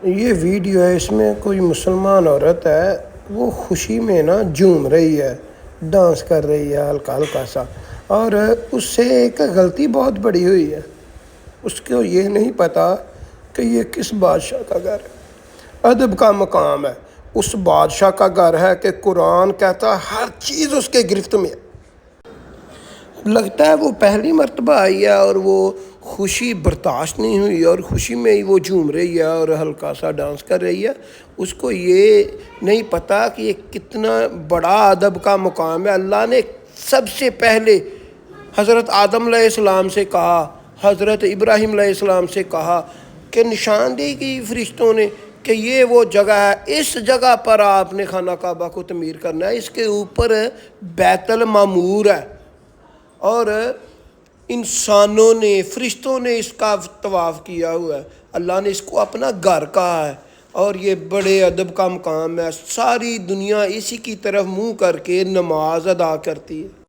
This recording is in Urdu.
یہ ویڈیو ہے، اس میں کوئی مسلمان عورت ہے، وہ خوشی میں نا جھوم رہی ہے، ڈانس کر رہی ہے ہلکا ہلکا سا، اور اس سے ایک غلطی بہت بڑی ہوئی ہے۔ اس کو یہ نہیں پتا کہ یہ کس بادشاہ کا گھر ہے، ادب کا مقام ہے، اس بادشاہ کا گھر ہے کہ قرآن کہتا ہے ہر چیز اس کے گرفت میں ہے۔ لگتا ہے وہ پہلی مرتبہ آئی ہے اور وہ خوشی برداشت نہیں ہوئی اور خوشی میں ہی وہ جھوم رہی ہے اور ہلکا سا ڈانس کر رہی ہے۔ اس کو یہ نہیں پتا کہ یہ کتنا بڑا ادب کا مقام ہے۔ اللہ نے سب سے پہلے حضرت آدم علیہ السلام سے کہا، حضرت ابراہیم علیہ السلام سے کہا کہ نشاندہی کی فرشتوں نے کہ یہ وہ جگہ ہے، اس جگہ پر آپ نے خانہ کعبہ کو تعمیر کرنا ہے، اس کے اوپر بیت المعمور ہے، اور انسانوں نے، فرشتوں نے اس کا طواف کیا ہوا ہے۔ اللہ نے اس کو اپنا گھر کہا ہے اور یہ بڑے ادب کا مقام ہے۔ ساری دنیا اسی کی طرف منہ کر کے نماز ادا کرتی ہے۔